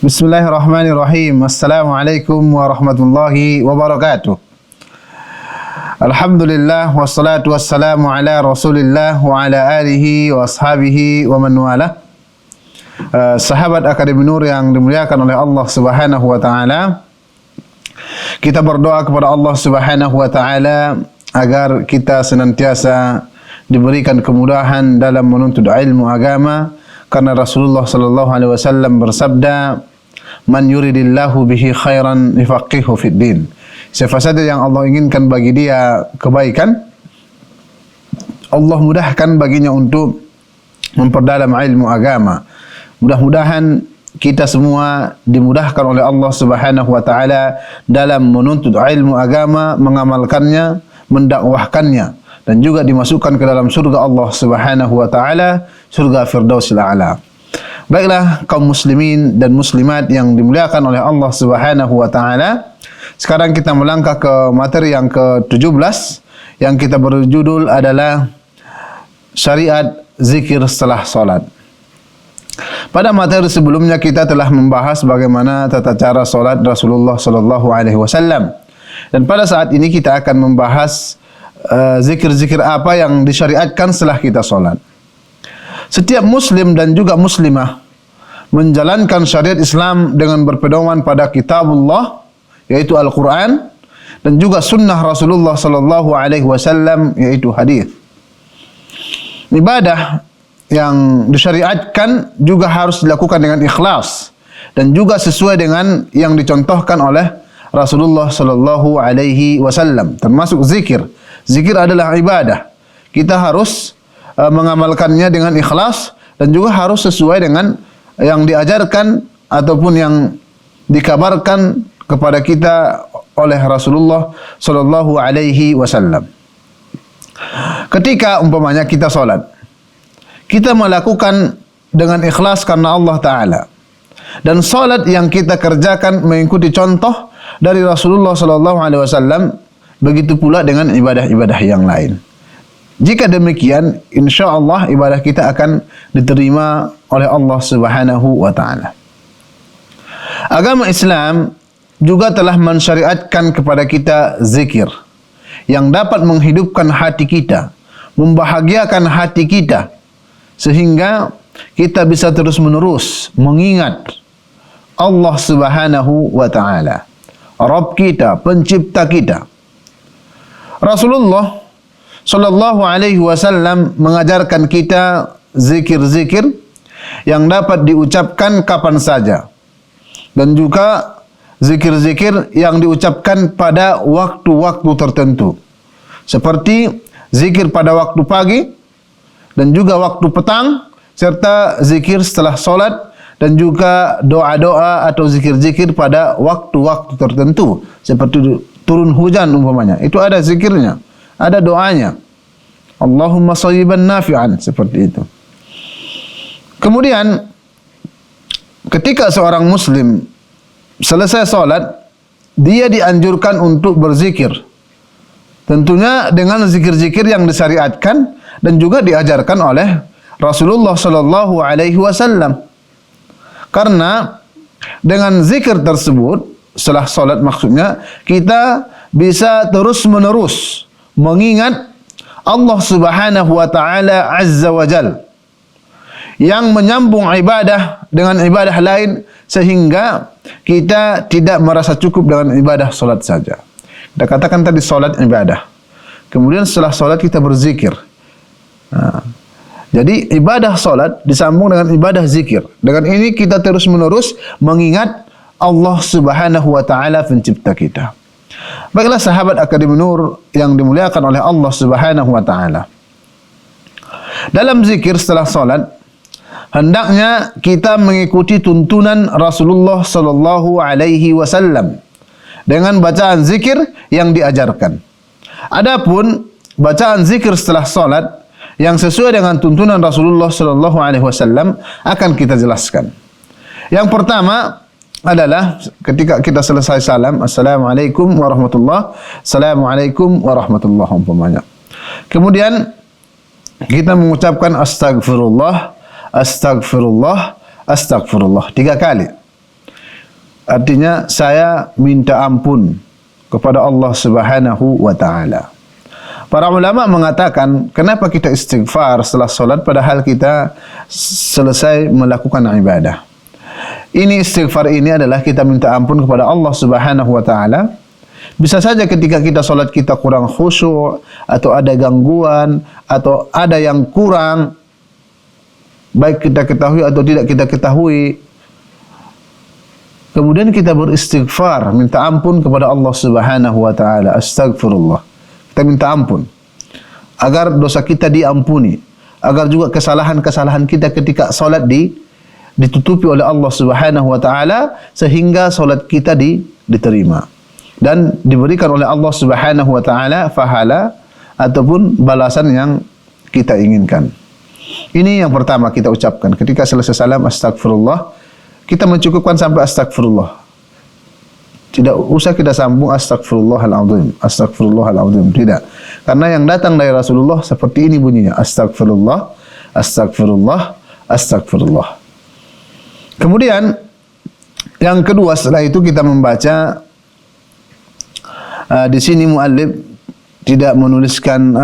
Bismillahirrahmanirrahim. Assalamualaikum warahmatullahi wabarakatuh. Alhamdulillah wassalatu wassalamu ala Rasulillah wa ala alihi wa ashabihi wa man wala. Sahabat Akademi Nur yang dimuliakan oleh Allah Subhanahu wa taala. Kita berdoa kepada Allah Subhanahu wa taala agar kita senantiasa diberikan kemudahan dalam menuntut ilmu agama, karena Rasulullah sallallahu alaihi wasallam bersabda, "Man yuridillahu bihi khairan yufaqihu fid din." Siapa saja yang Allah inginkan bagi dia kebaikan, Allah mudahkan baginya untuk memperdalam ilmu agama. Mudah-mudahan kita semua dimudahkan oleh Allah Subhanahu wa taala dalam menuntut ilmu agama, mengamalkannya, mendakwahkannya, dan juga dimasukkan ke dalam surga Allah Subhanahu wa taala, surga Firdausil A'la. Baiklah kaum muslimin dan muslimat yang dimuliakan oleh Allah Subhanahu wa taala. Sekarang kita melangkah ke materi yang ke-17 yang kita berjudul adalah syariat zikir setelah salat. Pada materi sebelumnya kita telah membahas bagaimana tata cara salat Rasulullah sallallahu alaihi wasallam. Dan pada saat ini kita akan membahas zikir-zikir apa yang disyariatkan setelah kita salat. Setiap muslim dan juga muslimah menjalankan syariat Islam dengan berpedoman pada kitabullah, yaitu Al-Quran, dan juga sunnah Rasulullah sallallahu alaihi wasallam, yaitu hadis. Ibadah yang disyariatkan juga harus dilakukan dengan ikhlas dan juga sesuai dengan yang dicontohkan oleh Rasulullah sallallahu alaihi wasallam, termasuk zikir. Zikir adalah ibadah. Kita harus mengamalkannya dengan ikhlas dan juga harus sesuai dengan yang diajarkan ataupun yang dikabarkan kepada kita oleh Rasulullah sallallahu alaihi wasallam. Ketika umpamanya kita salat, kita melakukan dengan ikhlas karena Allah taala. Dan salat yang kita kerjakan mengikuti contoh dari Rasulullah sallallahu alaihi wasallam, begitu pula dengan ibadah-ibadah yang lain. Jika demikian, insya-Allah ibadah kita akan diterima oleh Allah Subhanahu wa taala. Agama Islam juga telah mensyariatkan kepada kita zikir yang dapat menghidupkan hati kita, membahagiakan hati kita, sehingga kita bisa terus-menerus mengingat Allah Subhanahu wa taala, Rabb kita, pencipta kita. Rasulullah sallallahu alaihi wasallam mengajarkan kita zikir-zikir yang dapat diucapkan kapan saja, dan juga zikir-zikir yang diucapkan pada waktu-waktu tertentu, seperti zikir pada waktu pagi dan juga waktu petang, serta zikir setelah solat, dan juga doa-doa atau zikir-zikir pada waktu-waktu tertentu, seperti turun hujan umpamanya, itu ada zikirnya, ada doanya, Allahumma shayyiban nafi'an, seperti itu. Kemudian ketika seorang muslim selesai salat, dia dianjurkan untuk berzikir, tentunya dengan zikir-zikir yang disyariatkan dan juga diajarkan oleh Rasulullah sallallahu alaihi wasallam. Karena dengan zikir tersebut setelah salat, maksudnya kita bisa terus-menerus mengingat Allah Subhanahu wa taala azza wa jalla, yang menyambung ibadah dengan ibadah lain, sehingga kita tidak merasa cukup dengan ibadah salat saja. Kita katakan tadi salat ibadah, kemudian setelah salat kita berzikir. Jadi ibadah salat disambung dengan ibadah zikir. Dengan ini kita terus-menerus mengingat Allah Subhanahu wa taala, pencipta kita. Baiklah sahabat Akademi Nur yang dimuliakan oleh Allah Subhanahu wa taala. Dalam zikir setelah salat, hendaknya kita mengikuti tuntunan Rasulullah sallallahu alaihi wasallam dengan bacaan zikir yang diajarkan. Adapun bacaan zikir setelah salat yang sesuai dengan tuntunan Rasulullah sallallahu alaihi wasallam akan kita jelaskan. Yang pertama adalah ketika kita selesai salam, Assalamualaikum warahmatullahi, Assalamualaikum warahmatullahi umpamanya. Kemudian kita mengucapkan Astagfirullah, Astagfirullah, Astagfirullah 3 kali. Artinya saya minta ampun kepada Allah Subhanahu wa taala. Para ulama mengatakan, kenapa kita istighfar setelah solat padahal kita selesai melakukan ibadah? Ini istighfar ini adalah kita minta ampun kepada Allah Subhanahu wa taala. Bisa saja ketika kita solat kita kurang khusyuk, atau ada gangguan, atau ada yang kurang, baik kita ketahui atau tidak kita ketahui. Kemudian kita beristighfar, minta ampun kepada Allah Subhanahu wa taala. Astagfirullah. Kita minta ampun agar dosa kita diampuni, agar juga kesalahan-kesalahan kita ketika salat ditutupi oleh Allah Subhanahu wa taala sehingga salat kita diterima dan diberikan oleh Allah Subhanahu wa taala pahala ataupun balasan yang kita inginkan. Ini yang pertama kita ucapkan ketika selesai salam, astagfirullah. Kita mencukupkan sampai astagfirullah. Tidak usah kita sambung astagfirullahaladzim, astagfirullahaladzim. Tidak. Karena yang datang dari Rasulullah seperti ini bunyinya. Astagfirullah, astagfirullah, astagfirullah. Kemudian yang kedua setelah itu kita membaca di sini muallif tidak menuliskan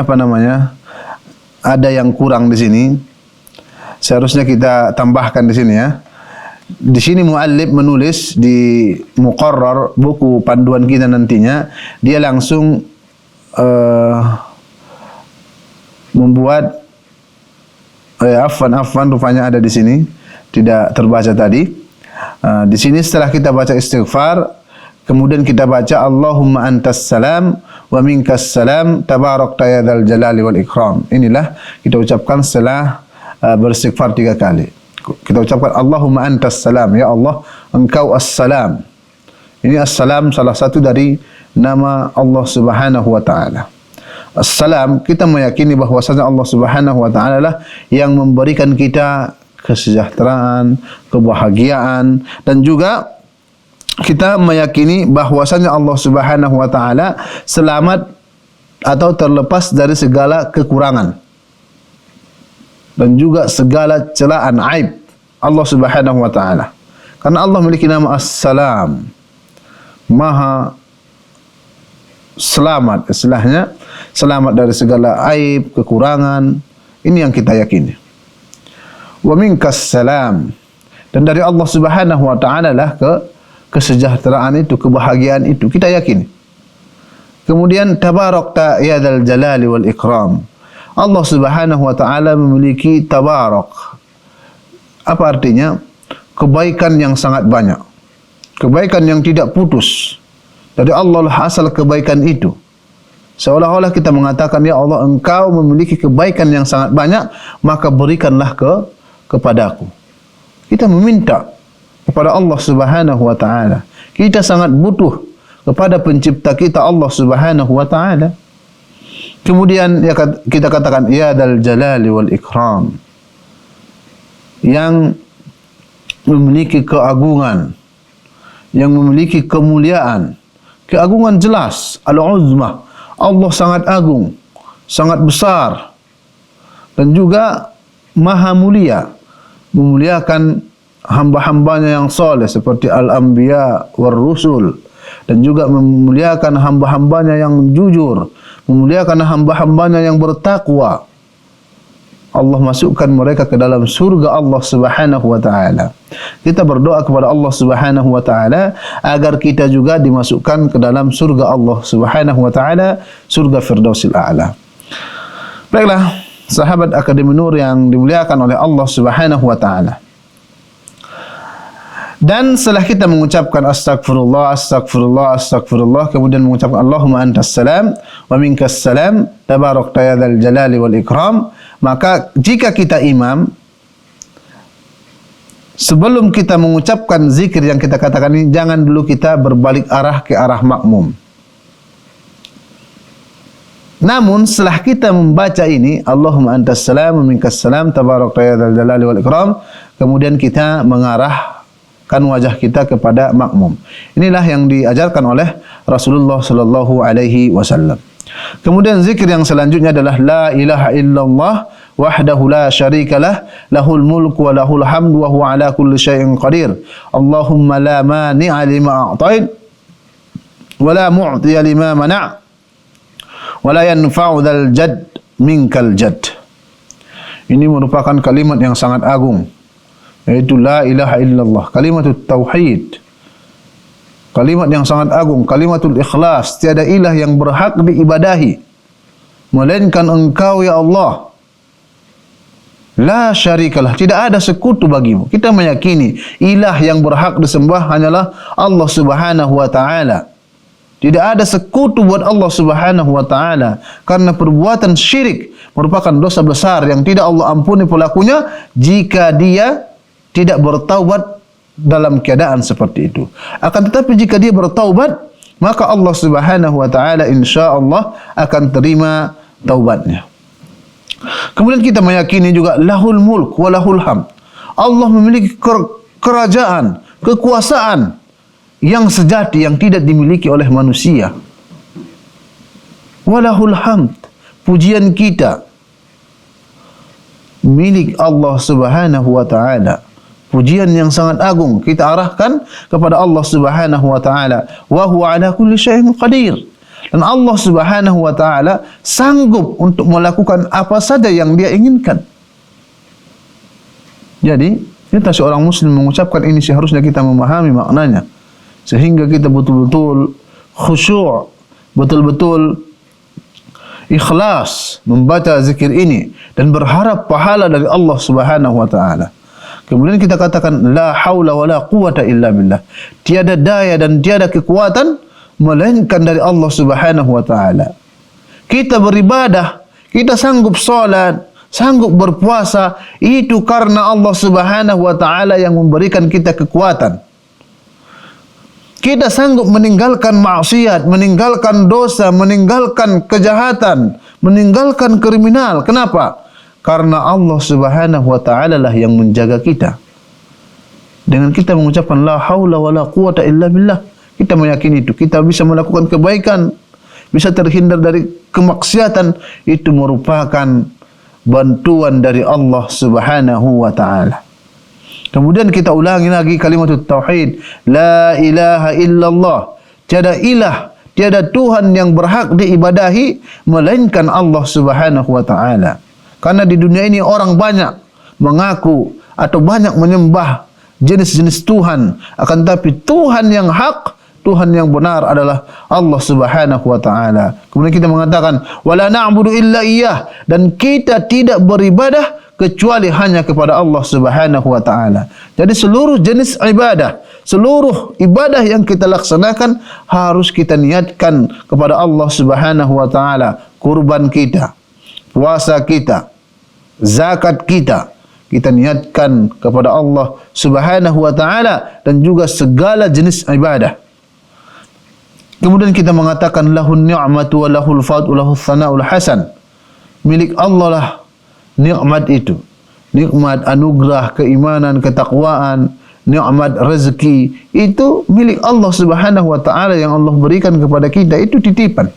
ada yang kurang di sini. Seharusnya kita tambahkan di sini ya. Di sini muallif menulis di muqarrar buku panduan kita nantinya, dia langsung membuat afwan rupanya ada di sini, tidak terbaca tadi. Di sini setelah kita baca istighfar, kemudian kita baca Allahumma antas salam wa minkas salam tabarakta ya dzal jalali wal ikram. Inilah kita ucapkan setelah beristighfar 3 kali. Kita ucapkan Allahumma antas salam, ya Allah engkau as-salam. Ini as-salam salah satu dari nama Allah Subhanahu wa taala. As-salam, kita meyakini bahwasanya Allah Subhanahu wa taala lah yang memberikan kita kesejahteraan, kebahagiaan, dan juga kita meyakini bahwasanya Allah Subhanahu wa taala selamat atau terlepas dari segala kekurangan dan juga segala celaan aib Allah Subhanahu wa taala. Karena Allah memiliki nama As-Salam, Maha selamat, istilahnya selamat dari segala aib, kekurangan. Ini yang kita yakini. Wa minkas salam, dan dari Allah Subhanahu wa taala lah kesejahteraan itu, kebahagiaan itu, kita yakini. Kemudian tabarakta ya dzal jalali wal ikram. Allah Subhanahu wa taala memiliki tabarak. Apa artinya? Kebaikan yang sangat banyak. Kebaikan yang tidak putus. Dari Allah lah asal kebaikan itu. Seolah-olah kita mengatakan, ya Allah engkau memiliki kebaikan yang sangat banyak, maka berikanlah kepadaku. Kita meminta kepada Allah Subhanahu wa taala. Kita sangat butuh kepada pencipta kita Allah Subhanahu wa taala. Kemudian kita katakan ya dzal jalali wal ikram, yang memiliki keagungan, yang memiliki kemuliaan. Keagungan jelas, al-uzmah. Allah sangat agung, sangat besar, dan juga maha mulia, memuliakan hamba-hambanya yang soleh seperti al-anbiya war rusul, dan juga memuliakan hamba-hambanya yang jujur, memuliakan hamba-hambanya yang bertakwa. Allah masukkan mereka ke dalam surga Allah Subhanahu wa taala. Kita berdoa kepada Allah Subhanahu wa taala agar kita juga dimasukkan ke dalam surga Allah Subhanahu wa taala, surga Firdausil A'la. Baiklah, sahabat Akademi Nur yang dimuliakan oleh Allah Subhanahu wa taala. Dan setelah kita mengucapkan astagfirullah, astagfirullah, astagfirullah, kemudian mengucapkan Allahumma antas salam wa minkas salam tabarakta ya dzal jalali wal ikram, maka jika kita imam, sebelum kita mengucapkan zikir yang kita katakan ini, jangan dulu kita berbalik arah ke arah makmum. Namun setelah kita membaca ini Allahumma antas salam wa minkas salam tabarakta ya dzal jalali wal ikram, kemudian kita mengarahkan wajah kita kepada makmum. Inilah yang diajarkan oleh Rasulullah sallallahu alaihi wasallam. Kemudian zikir yang selanjutnya adalah la ilaha illallah wahdahu la syarika lah, lahul mulku wa lahul hamdu wa huwa ala kulli syai'in qadir. Allahumma la mani'a lima a'tait wa la mu'tiya lima mana', wa la yanfa'u dzal jadd minkal jadd. Ini merupakan kalimat yang sangat agung, yaitu la ilaha illallah, kalimatut tauhid. Kalimat yang sangat agung, kalimatul ikhlas, tiada ilah yang berhak diibadahi melainkan Engkau ya Allah. La syarikalah, tidak ada sekutu bagimu. Kita meyakini ilah yang berhak disembah hanyalah Allah Subhanahu wa taala. Tidak ada sekutu buat Allah Subhanahu wa taala, karena perbuatan syirik merupakan dosa besar yang tidak Allah ampuni pelakunya jika dia tidak bertaubat dalam keadaan seperti itu. Akan tetapi jika dia bertaubat, maka Allah Subhanahu wa taala insyaallah akan terima taubatnya. Kemudian kita meyakini juga lahul mulk wa lahul hamd. Allah memiliki kerajaan, kekuasaan yang sejati yang tidak dimiliki oleh manusia. Wa lahul hamd, pujian kita milik Allah Subhanahu wa taala. Pujian yang sangat agung kita arahkan kepada Allah Subhanahu wa taala. Wa huwa ala kulli syai'in qadir. Dan Allah Subhanahu wa taala sanggup untuk melakukan apa saja yang Dia inginkan. Jadi, kita seorang muslim mengucapkan ini seharusnya kita memahami maknanya, sehingga kita betul-betul khusyuk, betul-betul ikhlas membaca zikir ini dan berharap pahala dari Allah Subhanahu wa taala. Kemudian kita katakan la haula wala quwata illa billah. Tiada daya dan tiada kekuatan melainkan dari Allah Subhanahu wa taala. Kita beribadah, kita sanggup salat, sanggup berpuasa, itu karena Allah Subhanahu wa taala yang memberikan kita kekuatan. Kita sanggup meninggalkan maksiat, meninggalkan dosa, meninggalkan kejahatan, meninggalkan kriminal. Kenapa? Karena Allah Subhanahu wa taala lah yang menjaga kita. Dengan kita mengucapkan la haula wala quwata illa billah, kita meyakini itu kita bisa melakukan kebaikan, bisa terhindar dari kemaksiatan. Itu merupakan bantuan dari Allah Subhanahu wa taala. Kemudian kita ulangi lagi kalimat tauhid, la ilaha illallah, tiada ilah, tiada Tuhan yang berhak diibadahi melainkan Allah Subhanahu wa taala. Karena di dunia ini orang banyak mengaku atau banyak menyembah jenis-jenis Tuhan, akan tetapi Tuhan yang hak, Tuhan yang benar adalah Allah Subhanahu wa taala. Kemudian kita mengatakan wala na'budu illa iyyah, dan kita tidak beribadah kecuali hanya kepada Allah Subhanahu wa taala. Jadi seluruh jenis ibadah, seluruh ibadah yang kita laksanakan harus kita niatkan kepada Allah Subhanahu wa taala. Kurban kita, puasa kita, zakat kita, kita niatkan kepada Allah Subhanahu wa taala, dan juga segala jenis ibadah. Kemudian kita mengatakan lahun ni'matu wa lahul fadlu wa lahul thana'ul hasan. Milik Allah lah nikmat itu, nikmat anugerah, keimanan, ketakwaan, nikmat rezeki, itu milik Allah Subhanahu wa taala yang Allah berikan kepada kita, itu titipan.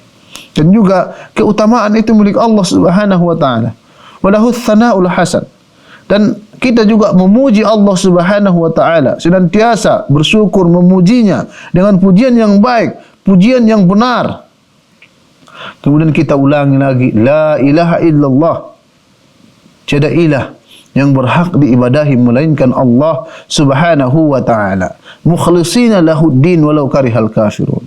Dan juga keutamaan itu milik Allah Subhanahu wa taala. Walahu tsana'ul hasan. Dan kita juga memuji Allah Subhanahu wa taala, senantiasa bersyukur memujinya dengan pujian yang baik, pujian yang benar. Kemudian kita ulangi lagi la ilaha illallah, tiada ilah yang berhak diibadahi melainkan Allah Subhanahu wa taala. Mukhlishina lahud-din walau karihal kafirun.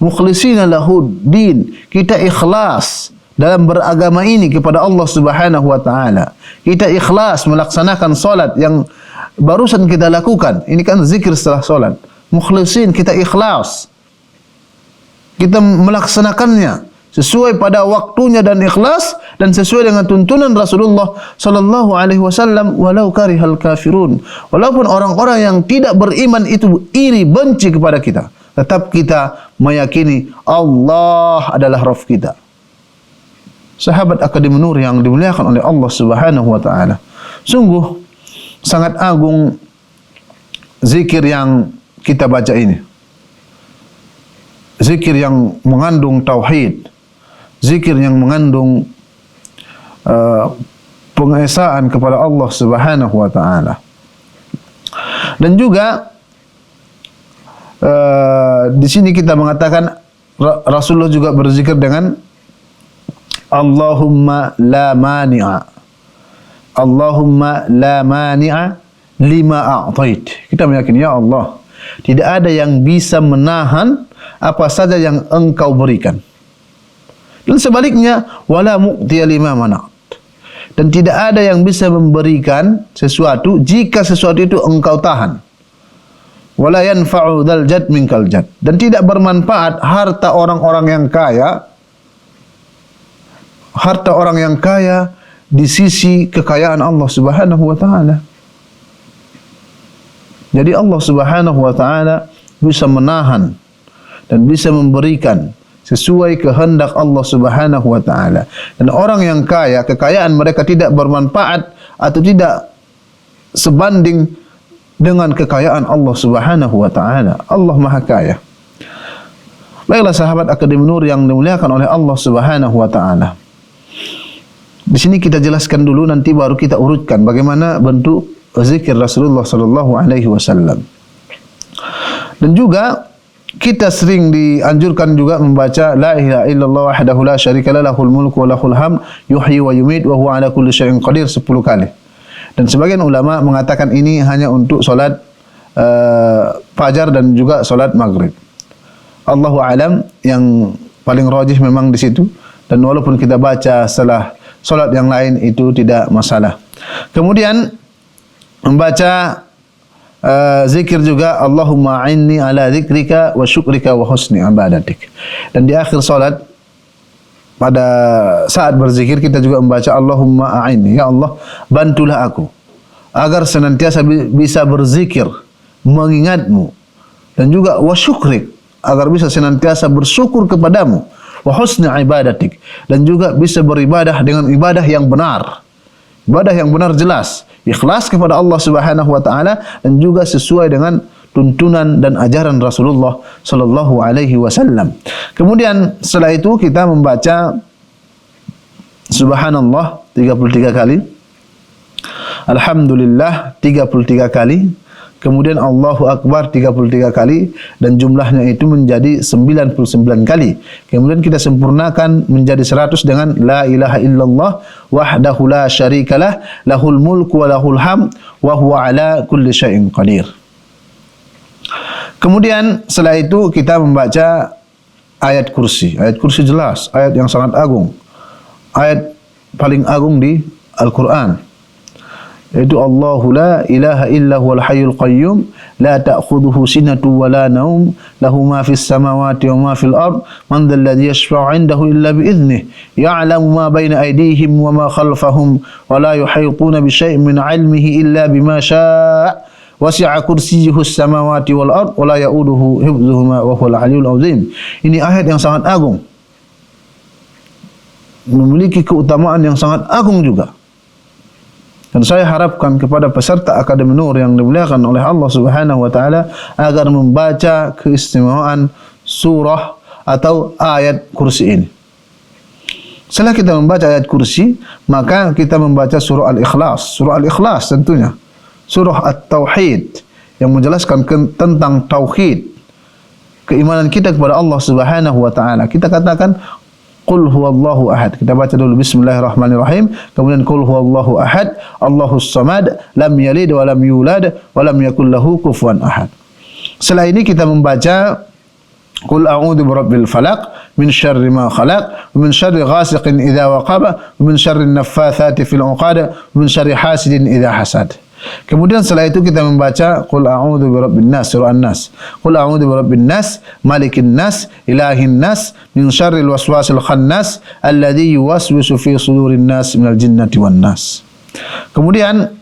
Mukhlishina lahud-din, kita ikhlas dalam beragama ini kepada Allah Subhanahu wa taala. Kita ikhlas melaksanakan salat yang barusan kita lakukan. Ini kan zikir setelah salat. Mukhlisin, kita ikhlas. Kita melaksanakannya sesuai pada waktunya dan ikhlas, dan sesuai dengan tuntunan Rasulullah sallallahu alaihi wasallam, walau karihal kafirun. Walaupun orang-orang yang tidak beriman itu iri, benci kepada kita, tetap kita meyakini Allah adalah Rabb kita. Sahabat Akademi Nur yang dimuliakan oleh Allah Subhanahu wa taala, sungguh sangat agung zikir yang kita baca ini. Zikir yang mengandung tauhid, zikir yang mengandung pengesaan kepada Allah Subhanahu wa taala. Dan juga di sini kita mengatakan Rasulullah juga berzikir dengan Allahumma la mani'a, Allahumma la mani'a lima a'tait. Kita meyakini, ya Allah, tidak ada yang bisa menahan apa saja yang Engkau berikan. Dan sebaliknya, wala mu'tiya lima mana'at. Dan tidak ada yang bisa memberikan sesuatu jika sesuatu itu Engkau tahan. Wala yanfa'u dzal jad minkal jad. Dan tidak bermanfaat harta orang-orang yang kaya, harta orang yang kaya di sisi kekayaan Allah Subhanahu wa taala. Jadi Allah Subhanahu wa taala bisa menahan dan bisa memberikan sesuai kehendak Allah Subhanahu wa taala. Dan orang yang kaya, kekayaan mereka tidak bermanfaat atau tidak sebanding dengan kekayaan Allah Subhanahu wa taala. Allah Maha Kaya. Baiklah sahabat Akademi Nur yang dimuliakan oleh Allah Subhanahu wa taala. Di sini kita jelaskan dulu, nanti baru kita urutkan bagaimana bentuk zikir Rasulullah sallallahu alaihi wasallam. Dan juga kita sering dianjurkan juga membaca la ilaha illallah wahdahu la syarika lah, lahul mulku wa lahul hamd, yuhyi wa yumiit wa huwa ala kulli syai'in qadir 10 kali. Dan sebagian ulama mengatakan ini hanya untuk solat fajar dan juga solat maghrib. Allahu alam, yang paling rajih memang di situ. Dan walaupun kita baca setelah solat yang lain itu tidak masalah. Kemudian membaca zikir juga Allahumma a'inni ala dzikrika wa syukrika wa husni ibadatik. Dan di akhir solat pada saat berzikir kita juga membaca Allahumma a'inni, ya Allah bantulah aku agar senantiasa bisa berzikir mengingatmu, dan juga wa syukrik, agar bisa senantiasa bersyukur kepadamu, wa husni ibadatik, dan juga bisa beribadah dengan ibadah yang benar. Ibadah yang benar jelas, ikhlas kepada Allah Subhanahu wa taala, dan juga sesuai dengan tuntunan dan ajaran Rasulullah sallallahu alaihi wasallam. Kemudian setelah itu kita membaca subhanallah 33 kali, alhamdulillah 33 kali, kemudian Allahu Akbar 33 kali, dan jumlahnya itu menjadi 99 kali. Kemudian kita sempurnakan menjadi 100 dengan la ilaha illallah wahdahu la syarikalah, lahul mulku wa lahul hamd wa huwa ala kulli syai'in qadir. Kemudian setelah itu kita membaca ayat kursi. Ayat kursi jelas, ayat yang sangat agung, ayat paling agung di Al-Quran, yaitu Allahu la ilaha illa huwal hayyul qayyum la ta'khudhuhu sinatun wa la naum lahu ma fis samawati wa ma fil ard man dhal ladzi yashfa'u 'indahu illa bi idhnihi ya'lamu ma bayna aydihim wa ma khalfahum wa la yuhaytuna bi syai'in min 'ilmihi illa bima syaa' wasi'a kursiyyuhu as-samawati wal ard wa la ya'uduhu hifdhuhuma wa huwal 'aliyyul 'azim. Ini ayat yang sangat agung, memiliki keutamaan yang sangat agung juga. Dan saya harapkan kepada peserta Akademi Nur yang dimuliakan oleh Allah Subhanahu wa taala agar membaca keistimewaan surah atau ayat kursi ini. Setelah kita membaca ayat kursi, maka kita membaca surah Al-Ikhlas. Surah Al-Ikhlas tentunya surah At-Tauhid yang menjelaskan tentang tauhid, keimanan kita kepada Allah Subhanahu wa taala. Kita katakan Qul huwallahu ahad. Kita baca dulu bismillahirrahmanirrahim, kemudian qul huwallahu ahad, Allahus samad, lam yalid wa lam yulad wa lam yakul lahu kufuwan ahad. Setelah ini kita membaca Qul a'udzu birabbil falaq min syarri ma khalaq wa min syarri ghasiqin idza waqaba wa min syarri naffatsati fil 'uqad wa min syarri hasidin idza hasad. Kemudian setelah itu kita membaca Qul a'udzu birabbin nas, surah An-Nas. Qul a'udzu birabbin nas, malikin nas, ilahin nas, min syarril waswasil khannas, alladzi yuwaswisu fi sudurin nas minal jinnati wan nas. Kemudian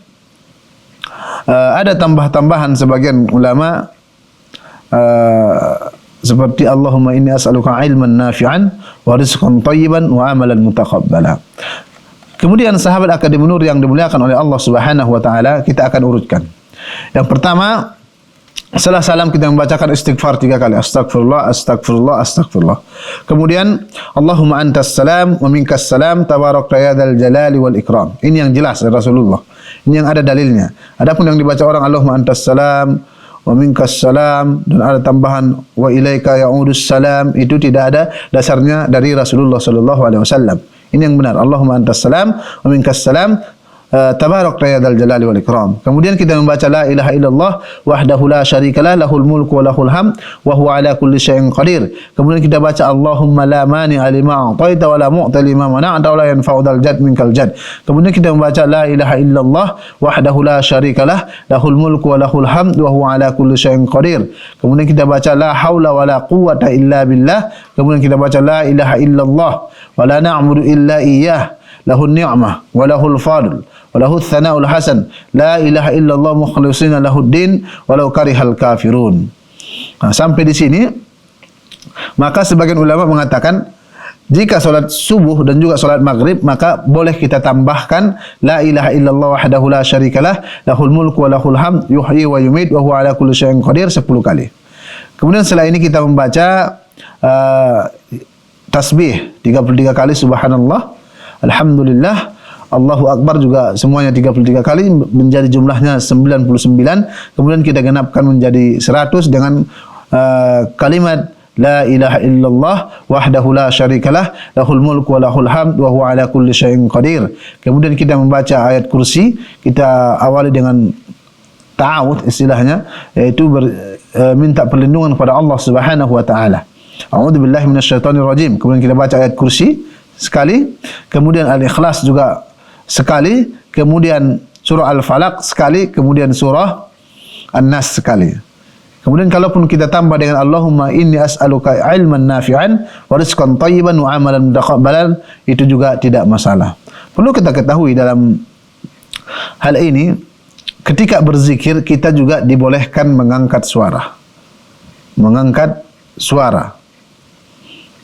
ada tambah-tambahan sebagian ulama seperti Allahumma inni as'aluka ilman nafi'an wa rizqan thayyiban wa amalan mutaqabbala. Kemudian sahabat Akademi Nur yang dimuliakan oleh Allah Subhanahu wa taala, kita akan urutkan. Yang pertama Setelah salam kita membacakan istighfar 3 kali. Astagfirullah, astagfirullah, astagfirullah. Kemudian Allahumma antas salam wa minkas salam tabarakta ya dzal jalali wal ikram. Ini yang jelas dari Rasulullah. Ini yang ada dalilnya. Adapun yang dibaca orang Allahumma antas salam wa minkas salam dan ada tambahan wa ilaika ya'udus salam, itu tidak ada dasarnya dari Rasulullah sallallahu alaihi wasallam. Ini yang benar. Allahumma antas salam wa minkas salam tabarakta ya dzal jalali wal ikram. Kemudian kita membaca la ilaha illallah wahdahu la syarikalah lahul mulku wa lahul hamd wa huwa ala kulli syai'in qadir. Kemudian kita baca Allahumma la mani'a lima a'taita wa la mu'ti lima mana'ta wa la yanfa'u dzal jadd minkal jadd. Kemudian kita membaca la ilaha illallah wahdahu la syarikalah lahul mulku wa lahul hamd wa huwa ala kulli syai'in qadir. Kemudian kita baca la haula wa la quwwata illa billah. Kemudian kita baca la ilaha illallah wa la na'budu illa iyyah lahun ni'mah wa lahul fadl wa lahu tsana'ul hasan la ilaha illallah mukhlishina lahuddin walau karihal kafirun. Nah, sampai di sini maka sebagian ulama mengatakan jika salat subuh dan juga salat maghrib maka boleh kita tambahkan la ilaha illallah wahdahu la syarikalah lahul mulku wa lahul hamd yuhyi wa yumiit wa huwa ala kulli syai'in qadir 10 kali. Kemudian setelah ini kita membaca tasbih 33 kali subhanallah, alhamdulillah, Allahu Akbar juga semuanya 33 kali menjadi jumlahnya 99. Kemudian kita genapkan menjadi 100 dengan kalimat la ilaha illallah wahdahu la syarikalah lahul mulku wa lahul hamd wa huwa ala kulli syai'in qadir. Kemudian kita membaca ayat kursi, kita awali dengan ta'awudz istilahnya, yaitu minta perlindungan kepada Allah Subhanahu wa taala. A'udzubillahi minasyaitonir rajim. Kemudian kita baca ayat kursi sekali, kemudian Al-Ikhlas juga sekali, kemudian surah Al-Falaq sekali, kemudian surah An-Nas sekali. Kemudian kalaupun kita tambah dengan Allahumma inni as'aluka ilman nafi'an wa rizqan thayyiban wa amalan mutaqabbalan, itu juga tidak masalah. Perlu kita ketahui dalam hal ini, ketika berzikir kita juga dibolehkan mengangkat suara. Mengangkat suara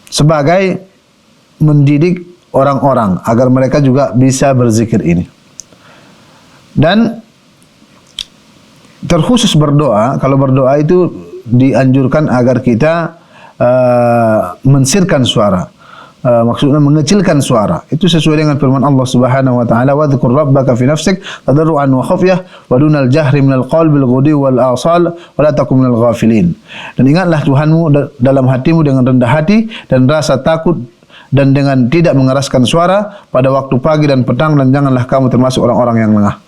sebagai mendidik orang-orang agar mereka juga bisa berzikir ini. Dan terkhusus berdoa, kalau berdoa itu dianjurkan agar kita mensirkan suara, maksudnya mengecilkan suara. Itu sesuai dengan firman Allah Subhanahu wa taala, wa dzkur rabbaka fi nafsik tadarruan wa khafyah wa dunal jahri minal qawl bil ghudwi wal asal wa la takun minal ghafilin. Dan ingatlah Tuhanmu dalam hatimu dengan rendah hati dan rasa takut dan dengan tidak mengeraskan suara pada waktu pagi dan petang, dan janganlah kamu termasuk orang-orang yang lengah.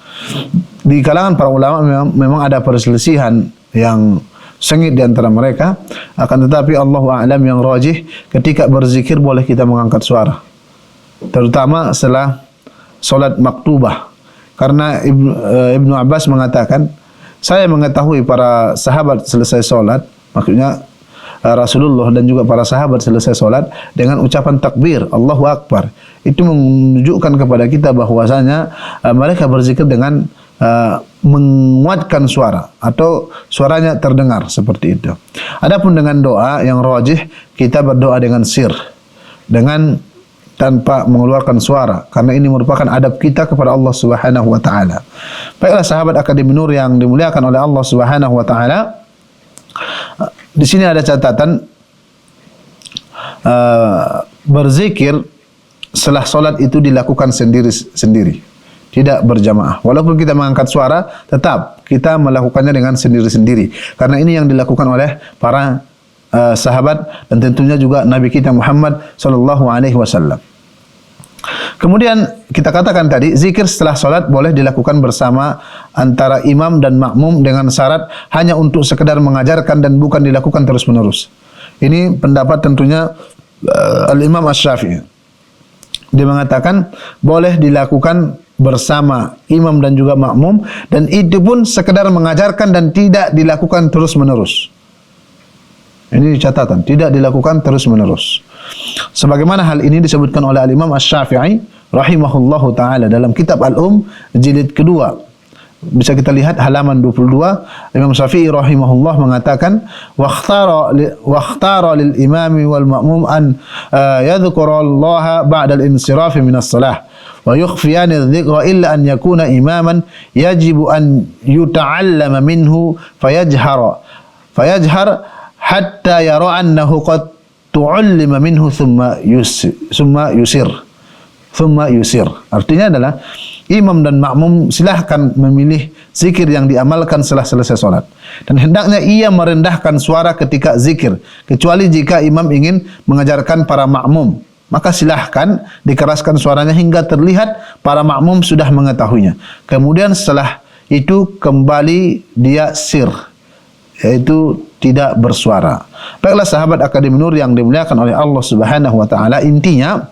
Di kalangan para ulama memang ada perselisihan yang sengit di antara mereka, akan tetapi Allahu a'lam yang rajih ketika berzikir boleh kita mengangkat suara, terutama setelah solat maktubah. Karena Ibnu Abbas mengatakan, saya mengetahui para sahabat selesai solat, maksudnya Rasulullah dan juga para sahabat selesai solat dengan ucapan takbir Allahu Akbar. Itu menunjukkan kepada kita bahwasanya mereka berzikir dengan menguatkan suara atau suaranya terdengar seperti itu. Adapun dengan doa yang rajih, kita berdoa dengan sir, dengan tanpa mengeluarkan suara, karena ini merupakan adab kita kepada Allah Subhanahu wa taala. Baiklah sahabat Akademi Nur yang dimuliakan oleh Allah Subhanahu wa taala, di sini ada catatan berzikir setelah solat itu dilakukan sendiri-sendiri, tidak berjamaah. Walaupun kita mengangkat suara, tetap kita melakukannya dengan sendiri-sendiri. Karena ini yang dilakukan oleh para sahabat dan tentunya juga Nabi kita Muhammad sallallahu alaihi wasallam. Kemudian kita katakan tadi, zikir setelah solat boleh dilakukan bersama antara imam dan makmum dengan syarat hanya untuk sekedar mengajarkan dan bukan dilakukan terus-menerus. Ini pendapat tentunya Al-Imam Asy-Syafi'i. Dia mengatakan boleh dilakukan bersama imam dan juga makmum, dan itu pun sekedar mengajarkan dan tidak dilakukan terus-menerus. Ini catatan, tidak dilakukan terus-menerus. Sebagaimana hal ini disebutkan oleh Al-Imam Asy-Syafi'i rahimahullahu taala dalam kitab Al-Um jilid kedua, bisa kita lihat halaman 22. Imam Syafi'i rahimahullah mengatakan wakhtara lil imami wal ma'mum an yadhkura Allah ba'da al-insiraf min as-salah wa yukhfiyan adh-dhikra illa an yakuna imaman yajibu an yuta'allama minhu fayajhar hatta yara annahu qad tu'allima minhu thumma yusir. Artinya adalah imam dan makmum silahkan memilih zikir yang diamalkan setelah selesai solat. Dan hendaknya ia merendahkan suara ketika zikir, kecuali jika imam ingin mengajarkan para makmum. Maka silahkan dikeraskan suaranya hingga terlihat para makmum sudah mengetahuinya. Kemudian setelah itu kembali dia sir, yaitu tidak bersuara. Baiklah sahabat Akademi Nur yang dimuliakan oleh Allah Subhanahu wa taala, intinya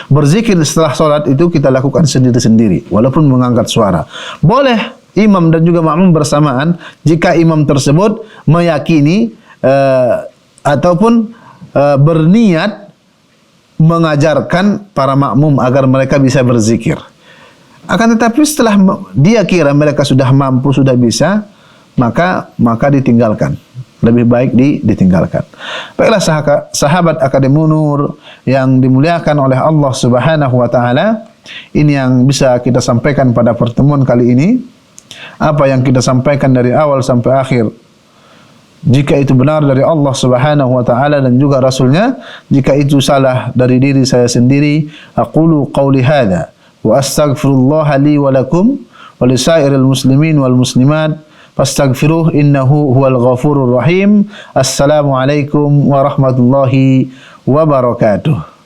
berzikir setelah solat itu kita lakukan sendiri-sendiri walaupun mengangkat suara. Boleh imam dan juga makmum bersamaan jika imam tersebut meyakini ataupun berniat mengajarkan para makmum agar mereka bisa berzikir. Akan tetapi setelah dia kira mereka sudah mampu, sudah bisa, maka ditinggalkan. Lebih baik ditinggalkan. Baiklah sahabat Akademi Nur yang dimuliakan oleh Allah Subhanahu wa taala, ini yang bisa kita sampaikan pada pertemuan kali ini. Apa yang kita sampaikan dari awal sampai akhir, jika itu benar dari Allah Subhanahu wa taala dan juga Rasulnya, jika itu salah dari diri saya sendiri, aqulu qawli hadza wa astaghfirullah li wa lakum wa lisairil muslimin wal muslimat fastaghfiruh innahu huwal ghafurur rahim. Assalamualaikum warahmatullahi wabarakatuh.